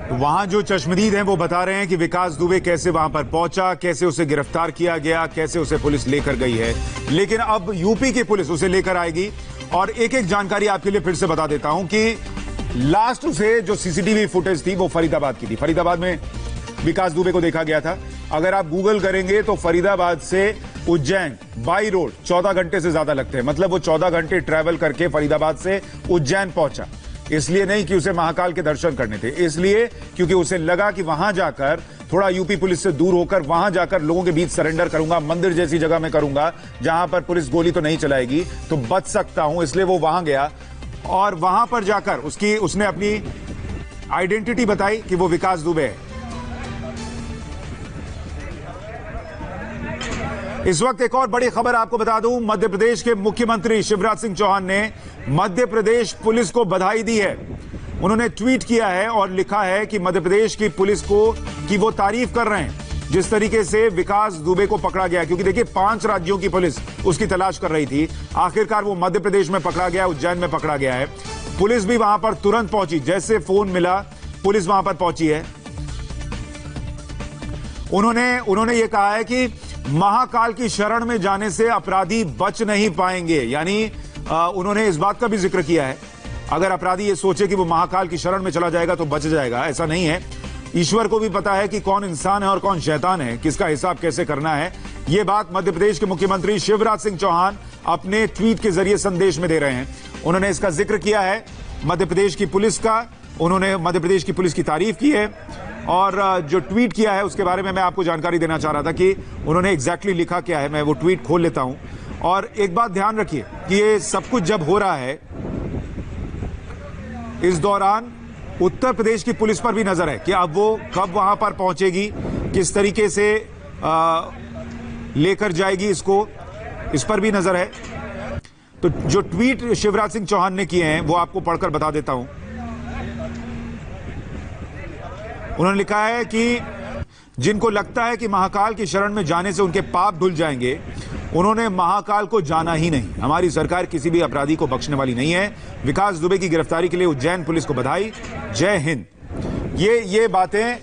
वहां जो चश्मदीद हैं वो बता रहे हैं कि विकास दुबे कैसे वहां पर पहुंचा, कैसे उसे गिरफ्तार किया गया, कैसे उसे पुलिस लेकर गई है। लेकिन अब यूपी की पुलिस उसे लेकर आएगी और एक एक जानकारी आपके लिए फिर से बता देता हूं कि लास्ट उसे जो सीसीटीवी फुटेज थी वो फरीदाबाद की थी। फरीदाबाद में विकास दुबे को देखा गया था। अगर आप गूगल करेंगे तो फरीदाबाद से उज्जैन बाई रोड 14 घंटे से ज्यादा लगते हैं। मतलब वो 14 घंटे ट्रैवल करके फरीदाबाद से उज्जैन पहुंचा। इसलिए नहीं कि उसे महाकाल के दर्शन करने थे, इसलिए क्योंकि उसे लगा कि वहां जाकर थोड़ा यूपी पुलिस से दूर होकर वहां जाकर लोगों के बीच सरेंडर करूंगा, मंदिर जैसी जगह में करूंगा जहां पर पुलिस गोली तो नहीं चलाएगी, तो बच सकता हूं। इसलिए वो वहां गया और वहां पर जाकर उसने अपनी आइडेंटिटी बताई कि वो विकास दुबे है। इस वक्त एक और बड़ी खबर आपको बता दूं, मध्य प्रदेश के मुख्यमंत्री शिवराज सिंह चौहान ने मध्य प्रदेश पुलिस को बधाई दी है। उन्होंने ट्वीट किया है और लिखा है कि मध्य प्रदेश की पुलिस की वो तारीफ कर रहे हैं जिस तरीके से विकास दुबे को पकड़ा गया। क्योंकि देखिए 5 राज्यों की पुलिस उसकी तलाश कर रही थी, आखिरकार वो मध्य प्रदेश में पकड़ा गया, उज्जैन में पकड़ा गया है। पुलिस भी वहां पर तुरंत पहुंची, जैसे फोन मिला पुलिस वहां पर पहुंची है। उन्होंने ये कहा है कि महाकाल की शरण में जाने से अपराधी बच नहीं पाएंगे। यानी उन्होंने इस बात का भी जिक्र किया है, अगर अपराधी ये सोचे कि वो महाकाल की शरण में चला जाएगा तो बच जाएगा, ऐसा नहीं है। ईश्वर को भी पता है कि कौन इंसान है और कौन शैतान है, किसका हिसाब कैसे करना है। ये बात मध्य प्रदेश के मुख्यमंत्री शिवराज सिंह चौहान अपने ट्वीट के जरिए संदेश में दे रहे हैं। उन्होंने इसका जिक्र किया है मध्य प्रदेश की पुलिस का, उन्होंने मध्य प्रदेश की पुलिस की तारीफ की है और जो ट्वीट किया है उसके बारे में मैं आपको जानकारी देना चाह रहा था कि उन्होंने एग्जैक्टली लिखा क्या है। मैं वो ट्वीट खोल लेता हूं। और एक बात ध्यान रखिए कि ये सब कुछ जब हो रहा है, इस दौरान उत्तर प्रदेश की पुलिस पर भी नजर है कि अब वो कब वहां पर पहुंचेगी, किस तरीके से लेकर जाएगी इसको, इस पर भी नजर है। तो जो ट्वीट शिवराज सिंह चौहान ने किए हैं वो आपको पढ़कर बता देता हूं। उन्होंने लिखा है कि जिनको लगता है कि महाकाल की शरण में जाने से उनके पाप धुल जाएंगे, उन्होंने महाकाल को जाना ही नहीं। हमारी सरकार किसी भी अपराधी को बख्शने वाली नहीं है। विकास दुबे की गिरफ्तारी के लिए उज्जैन पुलिस को बधाई, जय हिंद। ये बातें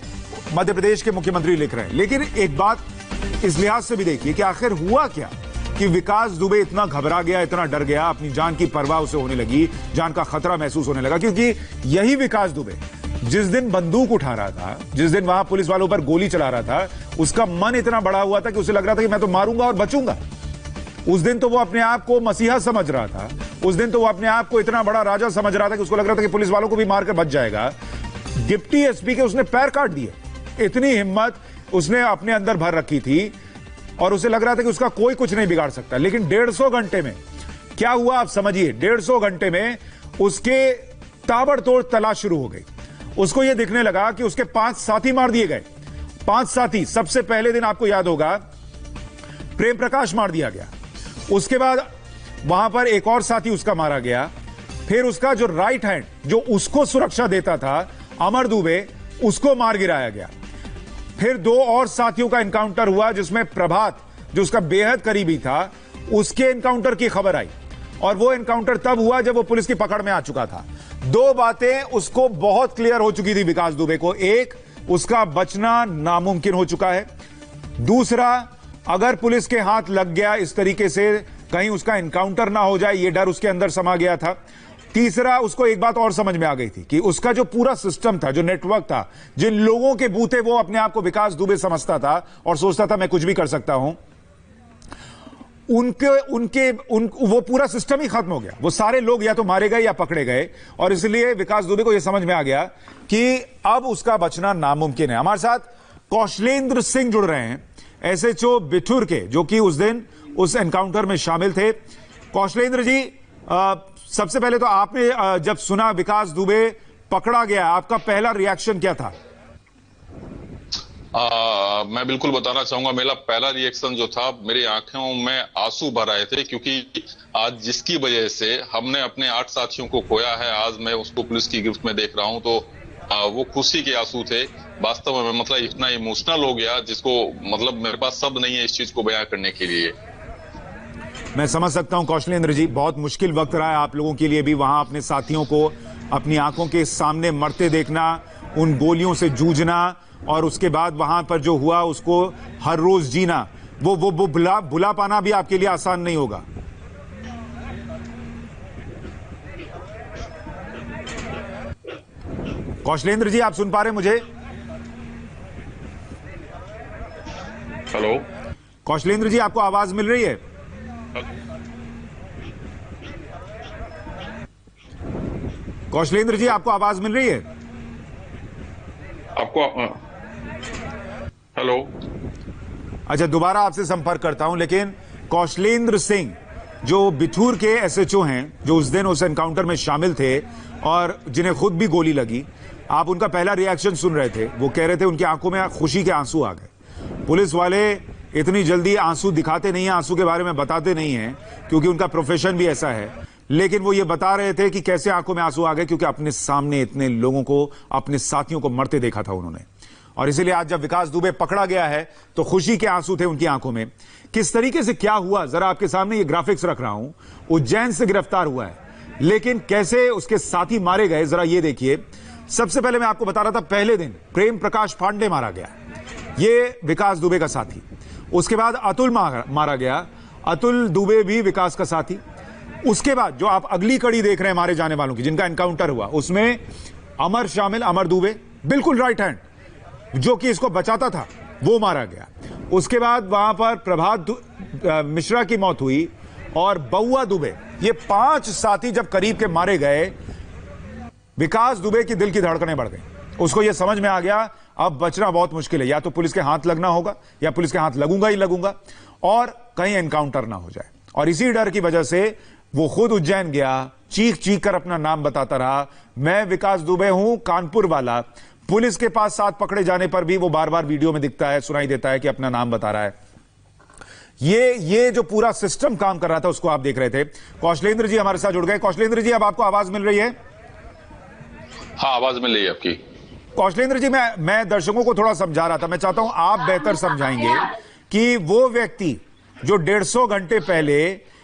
मध्य प्रदेश के मुख्यमंत्री लिख रहे हैं। लेकिन एक बात इस लिहाज से भी देखिए कि आखिर हुआ क्या कि विकास दुबे इतना घबरा गया, इतना डर गया, अपनी जान की परवाह उसे होने लगी, जान का खतरा महसूस होने लगा। क्योंकि यही विकास दुबे जिस दिन बंदूक उठा रहा था, जिस दिन वहां पुलिस वालों पर गोली चला रहा था, उसका मन इतना बड़ा हुआ था कि उसे लग रहा था कि मैं तो मारूंगा और बचूंगा। उस दिन तो वो अपने आप को मसीहा समझ रहा था, उस दिन तो वो अपने आप को इतना बड़ा राजा समझ रहा था कि उसको लग रहा था कि पुलिस वालों को भी मार कर बच जाएगा। डिप्टी एसपी के उसने पैर काट दिए, इतनी हिम्मत उसने अपने अंदर भर रखी थी और उसे लग रहा था कि उसका कोई कुछ नहीं बिगाड़ सकता। लेकिन 150 घंटे में क्या हुआ आप समझिए। 150 घंटे में उसके ताबड़तोड़ तलाश शुरू हो गई। उसको यह दिखने लगा कि उसके 5 साथी मार दिए गए। 5 साथी, सबसे पहले दिन आपको याद होगा प्रेम प्रकाश मार दिया गया, उसके बाद वहां पर एक और साथी उसका मारा गया, फिर उसका जो राइट हैंड जो उसको सुरक्षा देता था अमर दुबे, उसको मार गिराया गया। फिर 2 और साथियों का एनकाउंटर हुआ जिसमें प्रभात जो उसका बेहद करीबी था, उसके एनकाउंटर की खबर आई और वो एनकाउंटर तब हुआ जब वो पुलिस की पकड़ में आ चुका था। 2 बातें उसको बहुत क्लियर हो चुकी थी विकास दुबे को। एक, उसका बचना नामुमकिन हो चुका है। दूसरा, अगर पुलिस के हाथ लग गया इस तरीके से कहीं उसका एनकाउंटर ना हो जाए, ये डर उसके अंदर समा गया था। तीसरा, उसको एक बात और समझ में आ गई थी कि उसका जो पूरा सिस्टम था, जो नेटवर्क था, जिन लोगों के बूते वो अपने आप को विकास दुबे समझता था और सोचता था मैं कुछ भी कर सकता हूं, वो पूरा सिस्टम ही खत्म हो गया। वो सारे लोग या तो मारे गए या पकड़े गए और इसलिए विकास दुबे को यह समझ में आ गया कि अब उसका बचना नामुमकिन है। हमारे साथ कौशलेंद्र सिंह जुड़ रहे हैं, एसएचओ बिठूर के, जो कि उस दिन उस एनकाउंटर में शामिल थे। कौशलेंद्र जी, सबसे पहले तो आपने जब सुना विकास दुबे पकड़ा गया, आपका पहला रिएक्शन क्या था? मैं बिल्कुल बताना चाहूंगा, मेरा पहला रिएक्शन जो था, मेरी आंखों में आंसू भर आए थे। क्योंकि आज जिसकी वजह से हमने अपने 8 साथियों को खोया है, आज मैं उसको पुलिस की गिरफ्त में देख रहा हूं, तो वो खुशी के आंसू थे वास्तव में। मतलब इतना इमोशनल हो गया जिसको मतलब मेरे पास शब्द नहीं है इस चीज को बयां करने के लिए। मैं समझ सकता हूं कौशलेंद्र जी, बहुत मुश्किल वक्त रहा है आप लोगों के लिए भी वहां अपने साथियों को अपनी आंखों के सामने मरते देखना, उन गोलियों से जूझना और उसके बाद वहां पर जो हुआ उसको हर रोज जीना, वो भुला पाना भी आपके लिए आसान नहीं होगा। कौशलेंद्र जी, आप सुन पा रहे हैं मुझे? हेलो कौशलेंद्र जी, आपको आवाज मिल रही है? कौशलेंद्र जी, आपको आवाज मिल रही है? आपको हेलो। अच्छा, दोबारा आपसे संपर्क करता हूं, लेकिन कौशलेंद्र सिंह जो बिठूर के एसएचओ हैं, जो उस दिन उस एनकाउंटर में शामिल थे और जिन्हें खुद भी गोली लगी, आप उनका पहला रिएक्शन सुन रहे थे। वो कह रहे थे उनकी आंखों में खुशी के आंसू आ गए। पुलिस वाले इतनी जल्दी आंसू दिखाते नहीं हैं, आंसू के बारे में बताते नहीं हैं, क्योंकि उनका प्रोफेशन भी ऐसा है। लेकिन वो ये बता रहे थे कि कैसे आंखों में आंसू आ गए, क्योंकि अपने सामने इतने लोगों को, अपने साथियों को मरते देखा था उन्होंने। और इसीलिए आज जब विकास दुबे पकड़ा गया है तो खुशी के आंसू थे उनकी आंखों में। किस तरीके से क्या हुआ, जरा आपके सामने ये ग्राफिक्स रख रहा हूं। उज्जैन से गिरफ्तार हुआ है, लेकिन कैसे उसके साथी मारे गए, जरा ये देखिए। सबसे पहले मैं आपको बता रहा था, पहले दिन प्रेम प्रकाश पांडे मारा गया, ये विकास दुबे का साथी। उसके बाद अतुल मारा गया, अतुल दुबे भी विकास का साथी। उसके बाद जो आप अगली कड़ी देख रहे हैं मारे जाने वालों की, जिनका एनकाउंटर हुआ, उसमें अमर शामिल, अमर दुबे बिल्कुल राइट हैंड, जो कि इसको बचाता था, वो मारा गया। उसके बाद वहां पर प्रभात मिश्रा की मौत हुई और बउआ दुबे, ये 5 साथी जब करीब के मारे गए, विकास दुबे की दिल की धड़कनें बढ़ गई। उसको यह समझ में आ गया अब बचना बहुत मुश्किल है, या तो पुलिस के हाथ लगना होगा या पुलिस के हाथ लगूंगा ही लगूंगा, और कहीं एनकाउंटर ना हो जाए। और इसी डर की वजह से वो खुद उज्जैन गया, चीख चीख कर अपना नाम बताता रहा, मैं विकास दुबे हूं, कानपुर वाला। पुलिस के पास साथ पकड़े जाने पर भी वो बार बार वीडियो में दिखता है, सुनाई देता है कि अपना नाम बता रहा है। ये जो पूरा सिस्टम काम कर रहा था, उसको आप देख रहे थे। कौशलेंद्र जी हमारे साथ जुड़ गए। कौशलेंद्र जी, अब आपको आवाज मिल रही है? हाँ, आवाज मिल रही है आपकी। कौशलेंद्र जी, मैं दर्शकों को थोड़ा समझा रहा था, मैं चाहता हूं आप बेहतर समझाएंगे कि वो व्यक्ति जो 150 घंटे पहले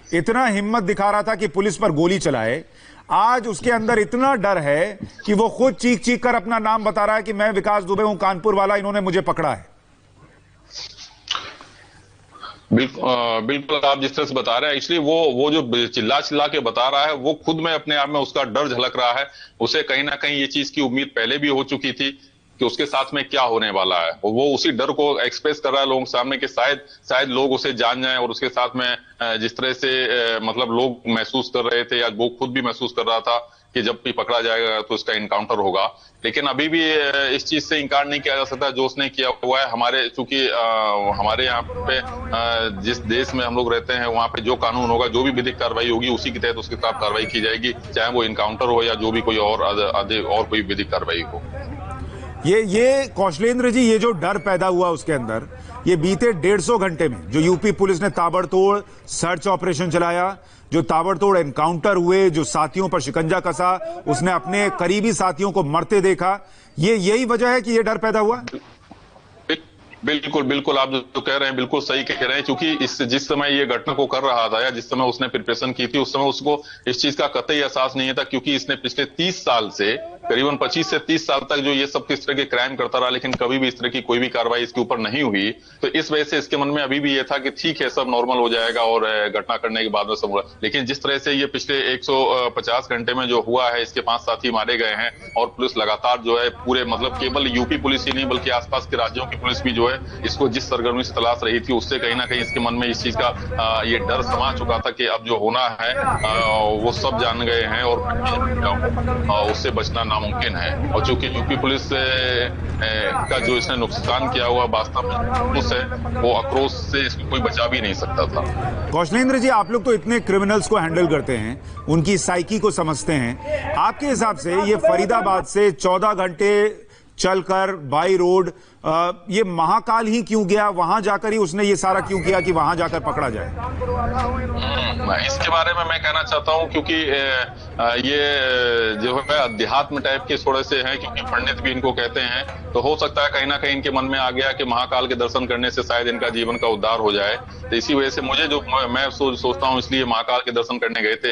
इतना हिम्मत दिखा रहा था कि पुलिस पर गोली चलाए, आज उसके अंदर इतना डर है कि वो खुद चीख चीख कर अपना नाम बता रहा है कि मैं विकास दुबे हूं, कानपुर वाला, इन्होंने मुझे पकड़ा है। बिल्कुल आप जिस तरह से बता रहे हैं, एक्चुअली वो जो चिल्ला चिल्ला के बता रहा है, वो खुद में अपने आप में उसका डर झलक रहा है। उसे कहीं ना कहीं ये चीज की उम्मीद पहले भी हो चुकी थी कि उसके साथ में क्या होने वाला है। वो उसी डर को एक्सप्रेस कर रहा है लोगों के सामने कि शायद लोग उसे जान जाएं, और उसके साथ में जिस तरह से मतलब लोग महसूस कर रहे थे, या वो खुद भी महसूस कर रहा था कि जब भी पकड़ा जाएगा तो उसका इनकाउंटर होगा। लेकिन अभी भी इस चीज से इंकार नहीं किया जा सकता जो उसने किया हुआ है। हमारे चूंकि हमारे यहाँ पे जिस देश में हम लोग रहते हैं, वहाँ पे जो कानून होगा, जो भी विधिक कार्रवाई होगी, उसी के तहत उसके खिलाफ कार्रवाई की जाएगी, चाहे वो इनकाउंटर हो या जो भी कोई और कोई विधिक कार्रवाई हो। ये कौशलेंद्र जी, ये जो डर पैदा हुआ उसके अंदर, ये बीते 150 घंटे में जो यूपी पुलिस ने ताबड़तोड़ सर्च ऑपरेशन चलाया, जो ताबड़तोड़ एनकाउंटर हुए, जो साथियों पर शिकंजा कसा, उसने अपने करीबी साथियों को मरते देखा, यही वजह है कि ये डर पैदा हुआ। बिल्कुल आप जो कह रहे हैं बिल्कुल सही कह रहे हैं, क्योंकि जिस समय ये घटना को कर रहा था या जिस समय उसने प्रिपरेशन की थी, उस समय उसको इस चीज का कतई एहसास नहीं था, क्योंकि इसने पिछले 30 साल से, करीबन 25 से 30 साल तक जो ये सब किस तरह के क्राइम करता रहा, लेकिन कभी भी इस तरह की कोई भी कार्रवाई इसके ऊपर नहीं हुई। तो इस वजह से इसके मन में अभी भी ये था कि ठीक है, सब नॉर्मल हो जाएगा और घटना करने के बाद में सब हुआ। लेकिन जिस तरह से ये पिछले 150 घंटे में जो हुआ है, इसके 5 साथी मारे गए हैं, और पुलिस लगातार जो है पूरे, मतलब केवल यूपी पुलिस ही नहीं बल्कि आसपास के राज्यों की पुलिस भी जो है इसको जिस सरगर्मी से तलाश रही थी, उससे कहीं ना कहीं इसके मन में इस चीज का ये डर समा चुका था कि अब जो होना है वो सब जान गए हैं और उससे बचना नामुमकिन है। और चूंकि यूपी पुलिस का जो इसने नुकसान किया हुआ वास्तव में उस है, वो आक्रोश से इसको कोई बचा भी नहीं सकता था। कौशलेंद्र जी, आप लोग तो इतने क्रिमिनल्स को हैंडल करते हैं, उनकी साइकी को समझते हैं, आपके हिसाब से ये फरीदाबाद से 14 घंटे चलकर बाई रोड ये महाकाल ही क्यों गया? वहां जाकर ही उसने ये सारा क्यों किया कि वहां जाकर पकड़ा जाए? इसके बारे में मैं कहना चाहता हूं, क्योंकि ये जो है अध्यात्म टाइप के थोड़े से हैं, क्योंकि पंडित भी इनको कहते हैं, तो हो सकता है कहीं ना कहीं इनके मन में आ गया कि महाकाल के दर्शन करने से शायद इनका जीवन का उद्धार हो जाए। तो इसी वजह से मैं सोचता हूँ, इसलिए महाकाल के दर्शन करने गए थे,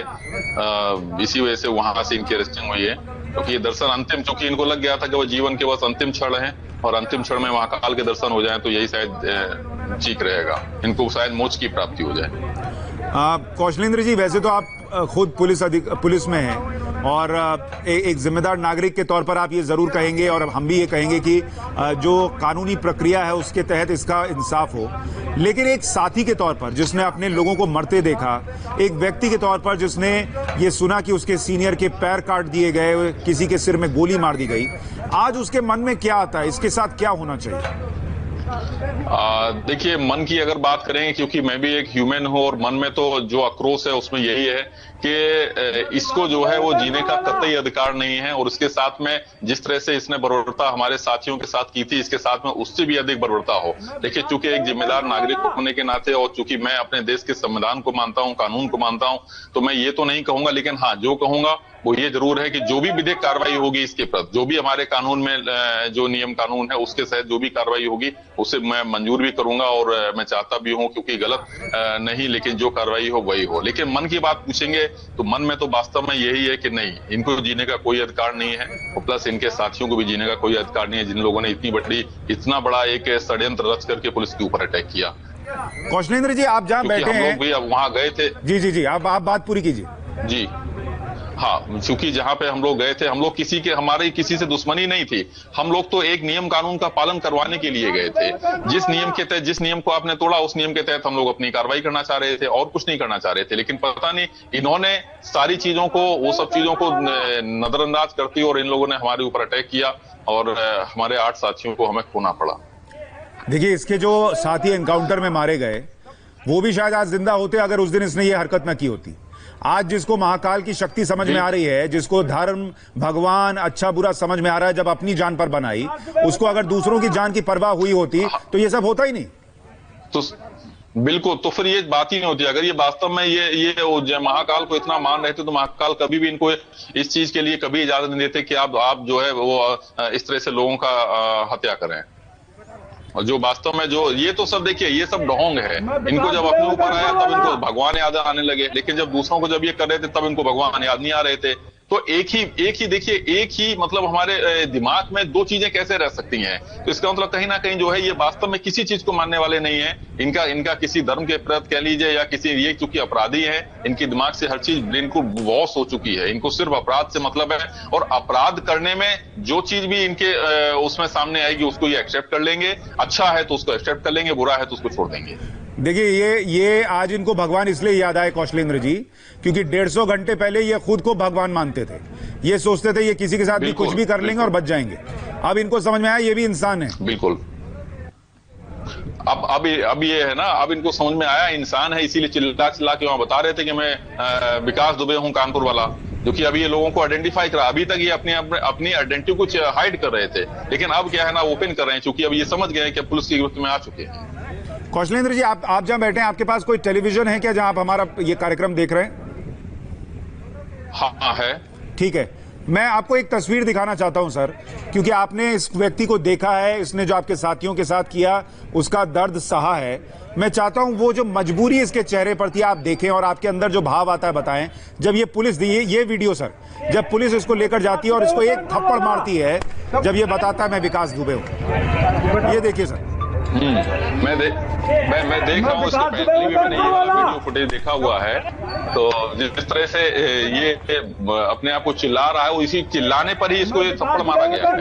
इसी वजह से वहां से इनकी अरेस्टिंग हुई है। क्योंकि ये दर्शन अंतिम, चूंकि इनको लग गया था कि वो जीवन के बस अंतिम क्षण है और अंतिम क्षण में महाकाल के दर्शन हो जाए तो यही शायद ठीक रहेगा, इनको शायद मोक्ष की प्राप्ति हो जाए। कौशलेंद्र जी, वैसे तो आप खुद पुलिस में हैं और एक जिम्मेदार नागरिक के तौर पर आप ये जरूर कहेंगे और हम भी ये कहेंगे कि जो कानूनी प्रक्रिया है उसके तहत इसका इंसाफ हो, लेकिन एक साथी के तौर पर जिसने अपने लोगों को मरते देखा, एक व्यक्ति के तौर पर जिसने ये सुना कि उसके सीनियर के पैर काट दिए गए, किसी के सिर में गोली मार दी गई, आज उसके मन में क्या आता है, इसके साथ क्या होना चाहिए? देखिए, मन की अगर बात करें, क्योंकि मैं भी एक ह्यूमन हूं और मन में तो जो आक्रोश है उसमें यही है कि इसको जो है वो जीने का कतई अधिकार नहीं है और उसके साथ में जिस तरह से इसने बर्बरता हमारे साथियों के साथ की थी, इसके साथ में उससे भी अधिक बर्बरता हो। देखिए, चूंकि एक जिम्मेदार नागरिक होने के नाते और चूंकि मैं अपने देश के संविधान को मानता हूं, कानून को मानता हूं, तो मैं ये तो नहीं कहूंगा, लेकिन हाँ, जो कहूंगा वो ये जरूर है कि जो भी विधिक कार्रवाई होगी इसके प्रति, जो भी हमारे कानून में जो नियम कानून है उसके तहत जो भी कार्रवाई होगी उसे मैं मंजूर भी करूंगा और मैं चाहता भी हूं, क्योंकि गलत नहीं, लेकिन जो कार्रवाई हो वही हो। लेकिन मन की बात पूछेंगे तो मन में तो वास्तव में यही है कि नहीं, इनको जीने का कोई अधिकार नहीं है और प्लस इनके साथियों को भी जीने का कोई अधिकार नहीं है, जिन लोगों ने इतना बड़ा एक षड्यंत्र रच करके पुलिस के ऊपर अटैक किया। कौशलेंद्र जी, आप जहां बैठे हैं, हम लोग भी अब वहां गए थे। जी, आप बात पूरी कीजिए। जी हाँ, क्योंकि जहां पे हम लोग गए थे, हम लोग हमारी किसी से दुश्मनी नहीं थी, हम लोग तो एक नियम कानून का पालन करवाने के लिए गए थे। जिस नियम के तहत, जिस नियम को आपने तोड़ा, उस नियम के तहत हम लोग अपनी कार्रवाई करना चाह रहे थे और कुछ नहीं करना चाह रहे थे, लेकिन पता नहीं इन्होंने सारी चीजों को, वो सब चीजों को नजरअंदाज करती और इन लोगों ने हमारे ऊपर अटैक किया और हमारे 8 साथियों को हमें खोना पड़ा। देखिए, इसके जो साथी एनकाउंटर में मारे गए वो भी शायद आज जिंदा होते अगर उस दिन इसने ये हरकत ना की होती। आज जिसको महाकाल की शक्ति समझ में आ रही है, जिसको धर्म, भगवान, अच्छा बुरा समझ में आ रहा है, जब अपनी जान पर बनाई, उसको अगर दूसरों की जान की परवाह हुई होती तो ये सब होता ही नहीं। तो बिल्कुल, तो फिर ये बात ही नहीं होती। अगर ये वास्तव में ये महाकाल को इतना मान रहे थे तो महाकाल कभी भी इनको इस चीज के लिए कभी इजाजत नहीं देते कि आप जो है वो इस तरह से लोगों का हत्या करें। और जो वास्तव में जो ये तो सब, देखिए, ये सब ढोंग है। इनको जब अपने ऊपर आया तब इनको भगवान याद आने लगे, लेकिन जब दूसरों को जब ये कर रहे थे तब इनको भगवान याद नहीं आ रहे थे। तो एक ही देखिए, एक ही मतलब हमारे दिमाग में दो चीजें कैसे रह सकती हैं? तो इसका मतलब कहीं ना कहीं जो है ये वास्तव में किसी चीज को मानने वाले नहीं है। इनका किसी धर्म के प्रति कह लीजिए या किसी, ये चूंकि अपराधी है, इनके दिमाग से हर चीज ब्रेन को वॉश हो चुकी है। इनको सिर्फ अपराध से मतलब है और अपराध करने में जो चीज भी इनके उसमें सामने आएगी उसको ये एक्सेप्ट कर लेंगे। अच्छा है तो उसको एक्सेप्ट कर लेंगे, बुरा है तो उसको छोड़ देंगे। देखिए, ये आज इनको भगवान इसलिए याद आए कौशलेंद्र जी, क्योंकि 150 घंटे पहले ये खुद को भगवान मानते थे। ये सोचते थे ये किसी के साथ भी कुछ भी कर लेंगे और बच जाएंगे। अब इनको समझ में आया ये भी इंसान है। बिल्कुल, अब ये है ना, अब इनको समझ में आया इंसान है, इसीलिए चिल्ला के वहां बता रहे थे कि मैं विकास दुबे हूं, कानपुर वाला, जो कि अभी ये लोगों को आइडेंटिफाई करा। अभी तक ये अपनी आइडेंटिटी कुछ हाइड कर रहे थे, लेकिन अब क्या है ना, ओपन कर रहे हैं, क्योंकि अब ये समझ गए कि पुलिस की गिरफ्त में आ चुके हैं। कौशलेंद्र जी, आप जहां बैठे हैं, आपके पास कोई टेलीविजन है क्या जहां आप हमारा ये कार्यक्रम देख रहे हैं? हाँ है। ठीक है, मैं आपको एक तस्वीर दिखाना चाहता हूं सर, क्योंकि आपने इस व्यक्ति को देखा है, इसने जो आपके साथियों के साथ किया उसका दर्द सहा है। मैं चाहता हूं वो जो मजबूरी इसके चेहरे पर थी आप देखें और आपके अंदर जो भाव आता है बताएं। जब ये पुलिस दी, ये वीडियो सर, जब पुलिस इसको लेकर जाती है और इसको एक थप्पड़ मारती है, जब ये बताता है मैं विकास दुबे हूं, ये देखिए सर। मैं देख रहा हूँ, इसके पहले भी मैंने ये वाला वीडियो फुटेज देखा हुआ है। तो जिस तरह से ये अपने आप को चिल्ला रहा है, वो इसी चिल्लाने पर ही इसको ये थप्पड़ मारा गया है।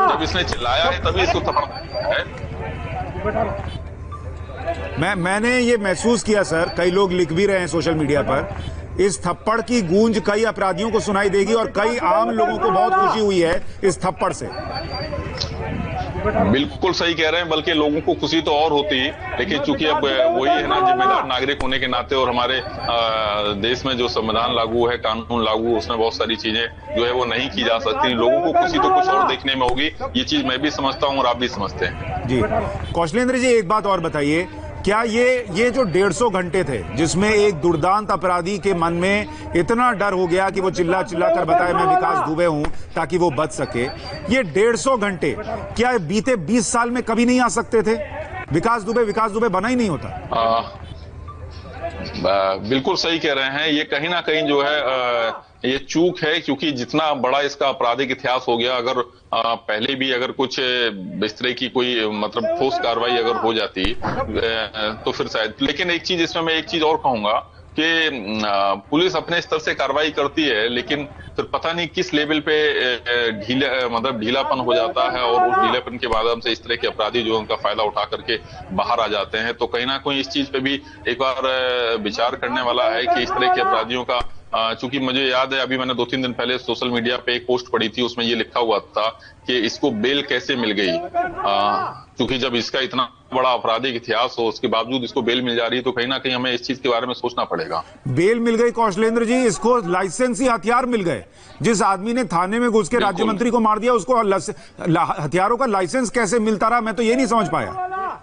जब इसने चिल्लाया है तभी इसको थप्पड़ मारा है। मैंने ये महसूस किया सर, कई लोग लिख भी रहे हैं सोशल मीडिया पर, इस थप्पड़ की गूंज कई अपराधियों को सुनाई देगी और कई आम लोगों को बहुत खुशी हुई है इस थप्पड़ से। बिल्कुल सही कह रहे हैं, बल्कि लोगों को खुशी तो और होती, लेकिन चूंकि अब वही है ना, जिम्मेदार नागरिक होने के नाते और हमारे देश में जो संविधान लागू है, कानून लागू, उसमें बहुत सारी चीजें जो है वो नहीं की जा सकती। लोगों को खुशी तो कुछ और देखने में होगी, ये चीज मैं भी समझता हूँ और आप भी समझते हैं। जी कौशलेंद्र जी, एक बात और बताइए, क्या ये जो 150 घंटे थे जिसमें एक दुर्दांत अपराधी के मन में इतना डर हो गया कि वो चिल्ला कर बताए मैं विकास दुबे हूं ताकि वो बच सके, ये 150 घंटे क्या बीते 20 साल में कभी नहीं आ सकते थे? विकास दुबे बना ही नहीं होता। बिल्कुल सही कह रहे हैं। ये कहीं ना कहीं जो है ये चूक है, क्योंकि जितना बड़ा इसका आपराधिक इतिहास हो गया, अगर पहले भी अगर कुछ इस तरह की कोई मतलब ठोस कार्रवाई अगर हो जाती तो फिर शायद। लेकिन एक चीज इसमें मैं एक चीज और कहूंगा कि पुलिस अपने स्तर से कार्रवाई करती है, लेकिन फिर पता नहीं किस लेवल पे ढीलापन हो जाता है, और उस ढीलेपन के माध्यम से इस तरह के अपराधी जो उनका फायदा उठा करके बाहर आ जाते हैं। तो कहीं ना कहीं इस चीज पे भी एक बार विचार करने वाला है कि इस तरह के अपराधियों का, चूंकि मुझे याद है अभी मैंने 2-3 दिन पहले सोशल मीडिया पे एक पोस्ट पढ़ी थी, उसमें ये लिखा हुआ था कि इसको बेल कैसे मिल गई। क्योंकि जब इसका इतना बड़ा आपराधिक इतिहास हो, उसके बावजूद इसको बेल मिल जा रही है, तो कहीं ना कहीं हमें इस चीज के बारे में सोचना पड़ेगा। बेल मिल गई कौशलेंद्र जी, इसको लाइसेंसी हथियार मिल गए। जिस आदमी ने थाने में घुस के राज्य मंत्री को मार दिया, उसको हथियारों का लाइसेंस कैसे मिलता रहा, मैं तो ये नहीं समझ पाया।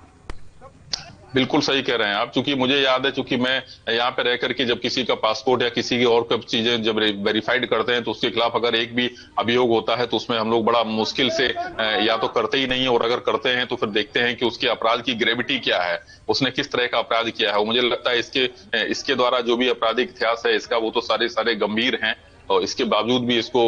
बिल्कुल सही कह रहे हैं आप। चूंकि मुझे याद है, चूंकि मैं यहाँ पे रह करके जब किसी का पासपोर्ट या किसी की और कुछ चीजें जब वेरीफाइड करते हैं, तो उसके खिलाफ अगर एक भी अभियोग होता है तो उसमें हम लोग बड़ा मुश्किल से या तो करते ही नहीं, और अगर करते हैं तो फिर देखते हैं कि उसके अपराध की ग्रेविटी क्या है, उसने किस तरह का अपराध किया है। मुझे लगता है इसके द्वारा जो भी आपराधिक इतिहास है इसका, वो तो सारे गंभीर हैं, और इसके बावजूद भी इसको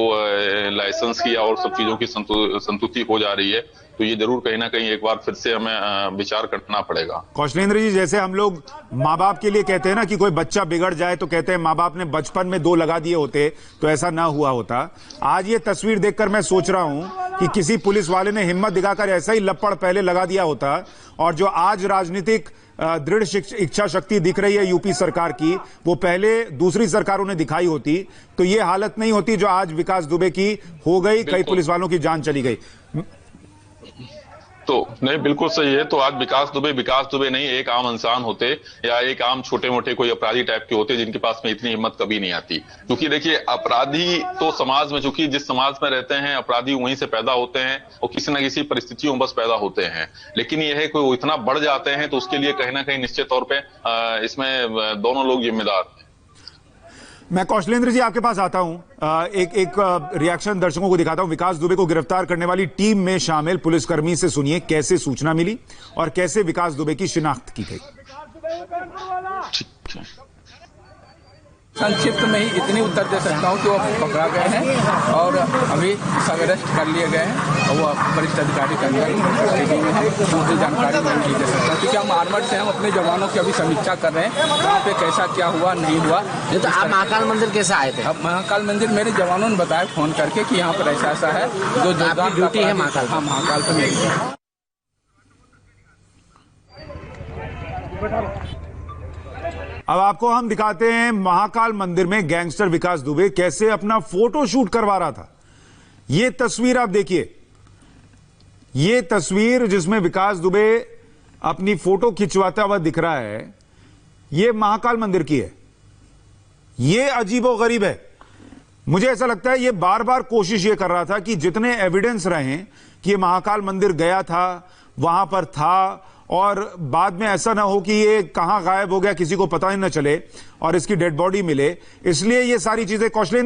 लाइसेंस की और सब चीजों की संतुष्टि हो जा रही है। तो ये जरूर कहीं ना कहीं एक बार फिर से हमें विचार करना पड़ेगा। कौशलेंद्र जी, जैसे हम लोग माँ बाप के लिए कहते हैं ना कि कोई बच्चा बिगड़ जाए तो कहते हैं माँ बाप ने बचपन में 2 लगा दिए होते तो ऐसा ना हुआ होता। आज ये तस्वीर देखकर मैं सोच रहा हूं कि किसी पुलिस वाले ने हिम्मत दिखाकर ऐसा ही लपड़ पहले लगा दिया होता, और जो आज राजनीतिक दृढ़ इच्छा शक्ति दिख रही है यूपी सरकार की, वो पहले दूसरी सरकारों ने दिखाई होती, तो ये हालत नहीं होती जो आज विकास दुबे की हो गई। कई पुलिस वालों की जान चली गई। तो नहीं, बिल्कुल सही है। तो आज विकास दुबे नहीं, एक आम इंसान होते, या एक आम छोटे मोटे कोई अपराधी टाइप के होते, जिनके पास में इतनी हिम्मत कभी नहीं आती। क्योंकि देखिए, अपराधी तो समाज में, चूंकि जिस समाज में रहते हैं अपराधी वहीं से पैदा होते हैं, और किसी न किसी परिस्थितियों में बस पैदा होते हैं। लेकिन यह है कि वो इतना बढ़ जाते हैं, तो उसके लिए कहीं ना कहीं निश्चित तौर पर इसमें दोनों लोग जिम्मेदार हैं। मैं कौशलेंद्र जी आपके पास आता हूं, एक रिएक्शन दर्शकों को दिखाता हूं। विकास दुबे को गिरफ्तार करने वाली टीम में शामिल पुलिसकर्मी से सुनिए कैसे सूचना मिली और कैसे विकास दुबे की शिनाख्त की गई। संक्षिप्त में ही इतनी उत्तर दे सकता हूं कि वो पकड़ा गए हैं और अभी अरेस्ट कर लिए गए हैं, और वो वरिष्ठ अधिकारी के अंदर कस्टडी में है। दूसरी जानकारी मैं नहीं दे सकता, क्योंकि हम आर्मड से हम अपने जवानों की अभी समीक्षा कर रहे हैं, वहाँ पे कैसा क्या हुआ नहीं हुआ। ये तो आप महाकाल मंदिर कैसे आए थे? अब महाकाल मंदिर मेरे जवानों ने बताया फोन करके कि यहाँ पर ऐसा है, जो ड्यूटी है महाकाल। हाँ, महाकाल पे मेरी। अब आपको हम दिखाते हैं महाकाल मंदिर में गैंगस्टर विकास दुबे कैसे अपना फोटो शूट करवा रहा था। यह तस्वीर आप देखिए, यह तस्वीर जिसमें विकास दुबे अपनी फोटो खिंचवाता हुआ दिख रहा है, यह महाकाल मंदिर की है। यह अजीबोगरीब है। मुझे ऐसा लगता है यह बार बार कोशिश यह कर रहा था कि जितने एविडेंस रहे कि यह महाकाल मंदिर गया था, वहां पर था, और बाद में ऐसा ना हो कि ये कहां गायब हो गया किसी को पता ही ना चले और इसकी डेड बॉडी मिले। इसलिए ये सारी चीजें कौशलेंद्र